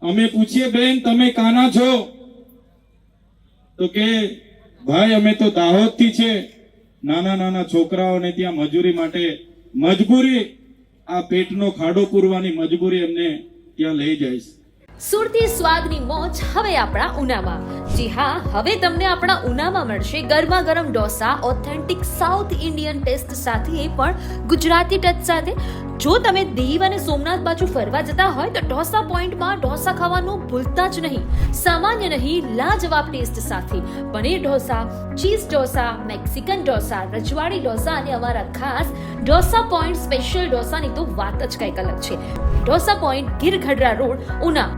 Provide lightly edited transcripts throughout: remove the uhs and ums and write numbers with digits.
અમે પૂછીએ બેન તમે કાના છો તો કે ભાઈ અમે તો દાહોદ થી છે. નાના નાના છોકરાઓને ત્યાં મજૂરી માટે મજબૂરી આ પેટનો ખાડો પૂરવાની મજબૂરી એમને ત્યાં લઈ જાય છે. સુરતી સ્વાદની મોજ હવે આપણા ઉનામાં. જી હા, હવે તમને આપણા ઉનામાં મળશે ગરમા ગરમ dosa authentic south Indian test સાથે પણ ગુજરાતી ટચ સાથે. જો તમે દીવ અને સોમનાથ બાજુ ફરવા જતા હોય તો ઢોસા પોઈન્ટમાં ઢોસા ખાવાનું ભૂલતા જ નહીં. સામાન્ય નહીં, લાજવાબ ટેસ્ટ સાથે પનીર ઢોસા, ચીઝ ઢોસા, મેક્સિકન ઢોસા, રજવાડી ઢોસા અને અમારા ખાસ ઢોસા પોઈન્ટ સ્પેશિયલ ઢોસાની તો વાત જ કંઈક અલગ છે. Dosa point, Girgadhada road, Una.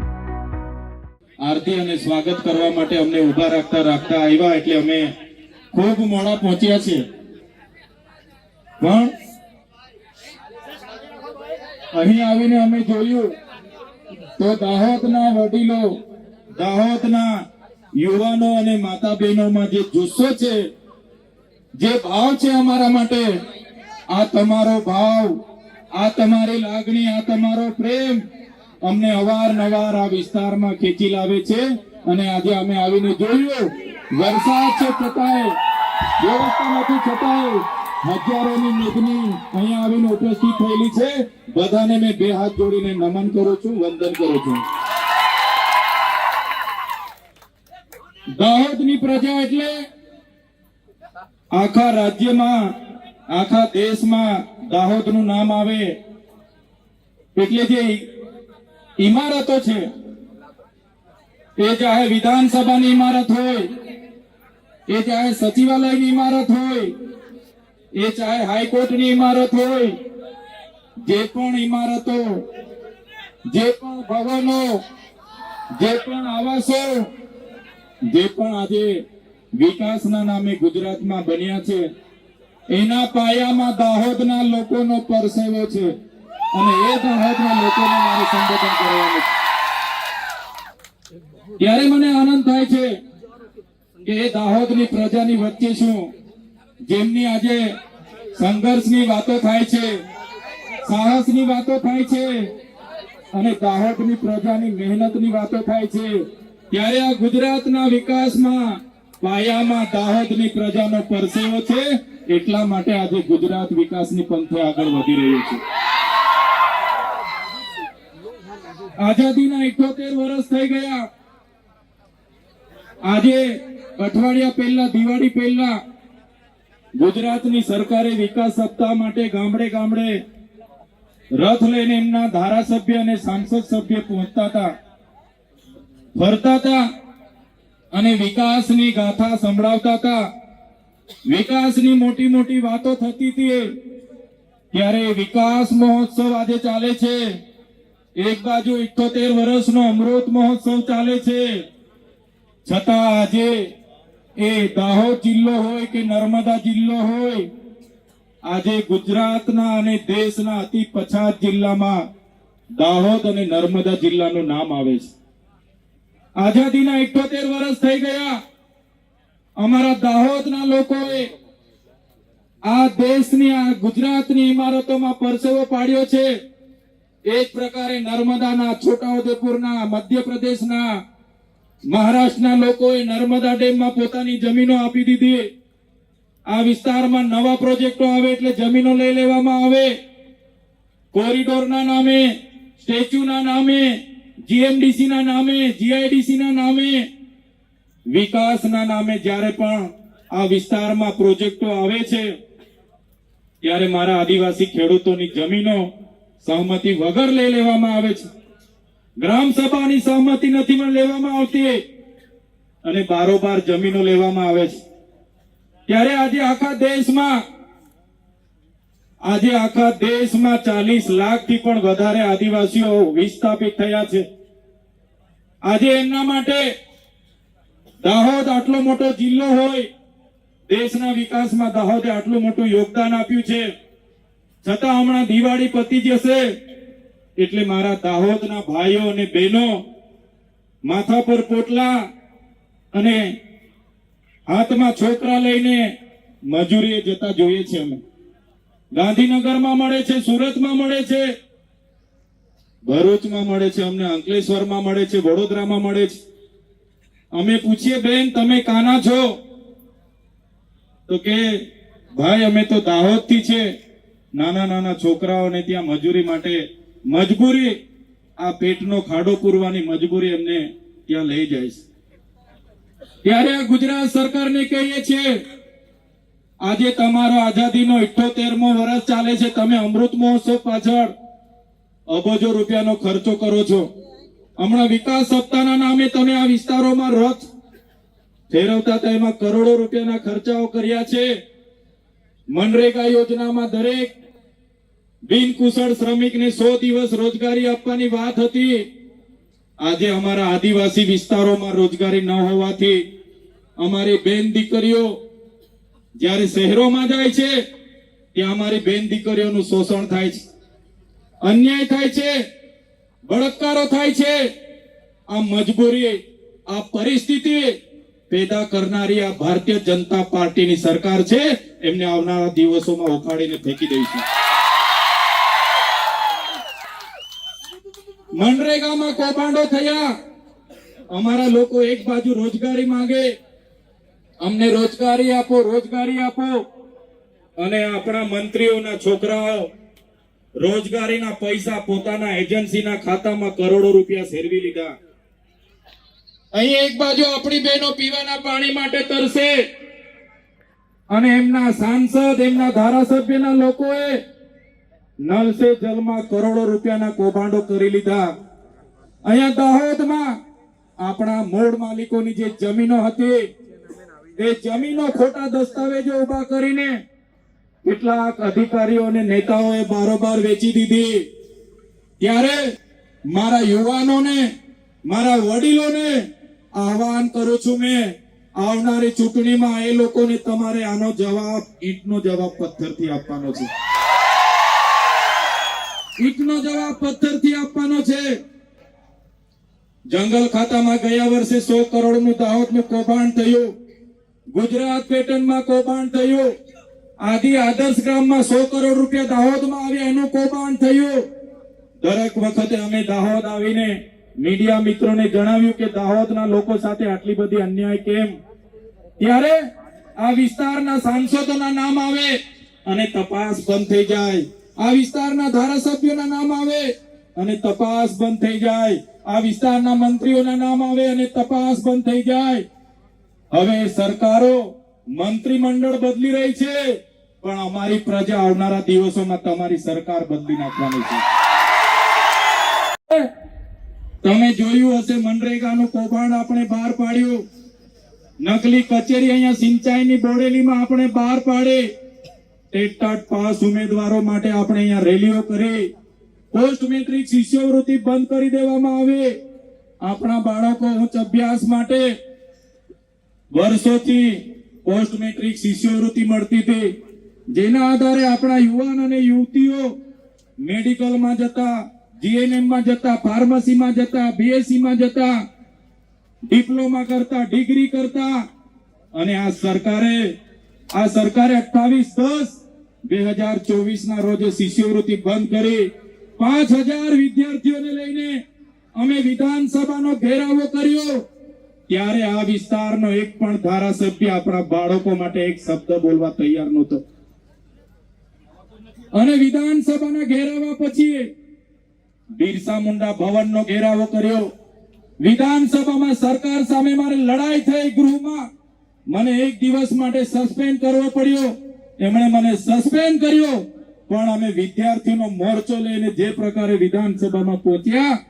આરતી અને સ્વાગત કરવા માટે અમને ઉભા રાખતા રાખતા આવ્યા એટલે અમે ખૂબ મોડા પહોંચ્યા છે. પણ અહીં આવીને અમે જોયું તો દાહોદના વડીલો, દાહોદના યુવાનો અને માતા બહેનોમાં જે જુસ્સો છે, જે ભાવ છે અમારા માટે, આ તમારો ભાવ, આ તમારી લાગણી, આ તમારો પ્રેમ અમને અવારનવાર આ વિસ્તારમાં ખેંચી લાવે છે. અને આજે અમે આવીને જોયું વરસાદ છે છતાંય, વ્યવસ્થા નથી છતાંય હજારોની મેદની અહીંયા આવીને ઉપસ્થિત થયેલી છે. બધાને મેં બે હાથ જોડીને નમન કરું છું, વંદન કરું છું. દાહોદની પ્રજા એટલે આખા રાજ્યમાં, આખા દેશમાં દાહોદનું નામ આવે એટલે જે ઇમારતો છે, એ ચાહે વિધાનસભાની ઇમારત હોય, એ ચાહે સચિવાલયની ઇમારત હોય, એ ચાહે હાઈકોર્ટની ઇમારત હોય, જે પણ ઇમારતો, જે પણ ભવનો, જે પણ આવાસો, જે પણ આજે વિકાસના નામે ગુજરાતમાં બન્યા છે, એના પાયામાં દાહોદના લોકોનો પરસેવો છે. અને એ દાહોદના લોકોને મારે સંબોધન કરવાનું છે. ત્યારે મને આનંદ થાય છે કે એ દાહોદની પ્રજાની વચ્ચે છું, જેમની આજે સંઘર્ષની વાતો થાય છે, સાહસની વાતો થાય છે અને દાહોદની પ્રજાની મહેનતની વાતો થાય છે. ત્યારે આ ગુજરાતના વિકાસમાં પાયામાં દાહોદની પ્રજાનો પરસેવો છે. એટલા માટે આજે ગુજરાત વિકાસની પંથે આગળ વધી રહ્યું છે. આઝાદીના 78 વર્ષ થઈ ગયા. આજે અઠવાડિયા પહેલા, દિવાળી પહેલા ગુજરાતની સરકારે વિકાસ સપ્તાહ માટે ગામડે ગામડે રથ લઈને એમના ધારાસભ્ય અને સાંસદ સભ્ય પહોંચતા હતા, ફરતા હતા અને વિકાસની ગાથા સંભળાવતા હતા. વિકાસની મોટી મોટી વાતો થતી હતી. ત્યારે વિકાસ મહોત્સવ આજે ચાલે છે. એક બાજુ 78 વર્ષનો અમૃત મહોત્સવ ચાલે છે, છતાં આજે એ દાહોદ જિલ્લો હોય કે નર્મદા જિલ્લો હોય, આજે ગુજરાતના અને દેશના અતિ પછાત જિલ્લામાં દાહોદ અને નર્મદા જિલ્લાનું નામ આવે છે. આઝાદીના 78 વર્ષ થઈ ગયા. અમારા દાહોદના લોકોએ આ દેશની, આ ગુજરાતની ઇમારતોમાં પરસેવો પાડ્યો છે. એ જ પ્રકારે નર્મદાના, છોટાઉદેપુરના, મધ્યપ્રદેશના, મહારાષ્ટ્રના લોકોએ નર્મદા ડેમમાં પોતાની જમીનો આપી દીધી. આ વિસ્તારમાં નવા પ્રોજેક્ટો આવે એટલે જમીનો લઈ લેવામાં આવે. કોરિડોરના નામે, સ્ટેચ્યુના નામે, જીએમડીસીના નામે, જીઆઈડીસીના નામે, વિકાસના નામે જ્યારે પણ આ વિસ્તારમાં પ્રોજેક્ટો આવે છે, ત્યારે મારા આદિવાસી ખેડૂતોની જમીનો સહમતિ વગર લઈ લેવામાં આવે છે. ગ્રામ સભાની સહમતિ નથી પણ લેવામાં આવતી અને બારોબાર જમીનો લેવામાં આવે છે. ત્યારે આજે આખા દેશમાં 40 લાખથી પણ વધારે આદિવાસીઓ વિસ્થાપિત થયા છે. આજે એમના માટે દાહોદ આટલો મોટો જિલ્લો હોય, દેશના વિકાસમાં દાહોદે આટલું મોટું યોગદાન આપ્યું છે, છતાં હમણાં દિવાળી પતી જશે એટલે મારા દાહોદના ભાઈઓ અને બહેનો માથા પર પોટલા અને હાથમાં છોકરા લઈને મજૂરીએ જતા જોઈએ છે. અમે ગાંધીનગરમાં મળે છે, સુરતમાં મળે છે, ભરૂચમાં મળે છે, અમને અંકલેશ્વરમાં મળે છે, વડોદરામાં મળે છે. અમે પૂછીએ બેન તમે કાના છો? તો કે ભાઈ અમે તો દાહોદ થી છે. નાના નાના છોકરાઓને ત્યાં મજૂરી માટે મજબૂરી, આ પેટનો ખાડો પૂરવાની મજબૂરી એમને ત્યાં લઈ જાય છે. ત્યારે આ ગુજરાત સરકારને કહીએ છીએ, આજે તમારો આઝાદીનો 78મો વર્ષ ચાલે છે. તમે અમૃત મહોત્સવ પાછળ અબજો રૂપિયાનો ખર્ચો કરો છો. હમણાં વિકાસ સપ્તાહના નામે તમે આ વિસ્તારોમાં રથ ફેરવતા હતા, એમાં કરોડો રૂપિયાના ખર્ચાઓ કર્યા છે. મનરેગા યોજનામાં દરેક બિનકુશળ શ્રમિકને 100 દિવસ રોજગારી આપવાની વાત હતી. આજે અમારા આદિવાસી વિસ્તારોમાં રોજગારી ન હોવાથી અમારી બેન દીકરીઓ જ્યારે શહેરોમાં જાય છે ત્યાં અમારી બેન દીકરીઓનું શોષણ થાય છે, અન્યાય થાય છે, બળાત્કારો થાય છે. આ મજબૂરી, આ પરિસ્થિતિ પેદા કરનારી આ ભારતીય જનતા પાર્ટીની સરકાર છે. એમને આવનારા દિવસોમાં ઉખાડીને ફેંકી દઈશું. મનરેગામાં કૌભાંડો થયા. અમારા લોકો એક બાજુ રોજગારી માંગે, અમને રોજગારી આપો, રોજગારી આપો, અને આપણા મંત્રીઓના છોકરાઓ રોજગારીના પૈસા પોતાના એજન્સીના ખાતામાં કરોડો રૂપિયા સેરવી લીધા. અહીં એક બાજુ આપણી બહેનો પીવાના પાણી માટે તરસે અને એમના સાંસદ, એમના ધારાસભ્યના લોકોએ નલ સે જલમાં કરોડો રૂપિયાના કૌભાંડો કરી લીધા. અહીંયા દાહોદમાં આપણા મૂળ માલિકોની જે જમીનો હતી એ જમીનો ખોટા દસ્તાવેજો ઉભા કરીને કેટલાક અધિકારીઓ અને નેતાઓએ બારોબાર વેચી દીધી. ત્યારે મારા યુવાનોને, મારા વડીલોને આહવાન કરું છું, મેં આવનારી ચૂંટણીમાં એ લોકોને તમારે આનો જવાબ, ઈંટનો જવાબ પથ્થરથી આપવાનો છે. ઈંટનો જવાબ પથ્થરથી આપવાનો છે. જંગલ ખાતામાં ગયા વર્ષે 100 કરોડનું દાહોદનું કૌભાંડ થયું. ગુજરાત પેટર્નમાં કૌભાંડ થયું. આદિ આદર્શ ગ્રામમાં 100 કરોડ રૂપિયા દાહોદમાં આવ્યા, એનું કૌભાંડ થયું. દરેક વખતે અમે દાહોદ આવીને મીડિયા મિત્રોને જણાવ્યું કે દાહોદના લોકો સાથે આટલી બધી અન્યાય કેમ. ત્યારે આ વિસ્તારના સાંસદોના નામ આવે અને તપાસ બંધ થઈ જાય. આ વિસ્તારના ધારાસભ્યોના નામ આવે અને તપાસ બંધ થઈ જાય. આ વિસ્તારના મંત્રીઓના નામ આવે અને તપાસ બંધ થઈ જાય. હવે સરકારો, મંત્રીમંડળ બદલી રહી છે, પણ અમારી પ્રજા આવનારા દિવસોમાં તમારી સરકાર બદલી નાખવાની છે. તમે જોયું હશે મનરેગાનું કૌભાંડ આપણે બહાર પાડ્યું. નકલી કચેરી અહીંયા સિંચાઈની બોડેલીમાં આપણે બહાર પાડી. ટેટ પાસ ઉમેદવારો માટે આપણે અહીંયા રેલીઓ કરી. પોસ્ટ મેટ્રિક શિષ્યવૃત્તિ બંધ કરી દેવામાં આવી. આપણા બાળકો ઉચ્ચ અભ્યાસ માટે વર્ષોથી પોસ્ટ મેટ્રિક શિષ્યવૃત્તિ મળતી હતી, જેના આધારે આપણા યુવાન અને યુવતીઓ મેડિકલમાં જતા, જીએનએમમાં જતા, ફાર્મસીમાં જતા, બીએસસીમાં જતા, ડિપ્લોમા કરતા, ડિગ્રી કરતા. અને આ સરકારે 28/10/2024 ના રોજ શિષ્યવૃત્તિ બંધ કરી. 5000 વિદ્યાર્થીઓને લઈને અમે વિધાનસભાનો ઘેરાવો કર્યો. ત્યારે આ વિસ્તારનો એક પણ ધારાસભ્ય આપણા બાળકો માટે એક શબ્દ બોલવા તૈયાર નહોતો. અને વિધાનસભાના ઘેરાવા પછી બિરસા મુંડા ભવનનો ઘેરાવો કર્યો. વિધાનસભામાં સરકાર સામે મારે લડાઈ થઈ. ગૃહમાં મને એક દિવસ માટે સસ્પેન્ડ કરવો પડ્યો. એમણે મને સસ્પેન્ડ કર્યો, પણ અમે વિદ્યાર્થીનો મોરચો લઈને જે પ્રકારે વિધાનસભામાં પહોંચ્યા,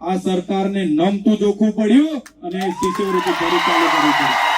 આ સરકારને નમતું જોખવું પડ્યું અને શિષ્યવૃત્તિ ફરી ચાલુ કરવી પડી.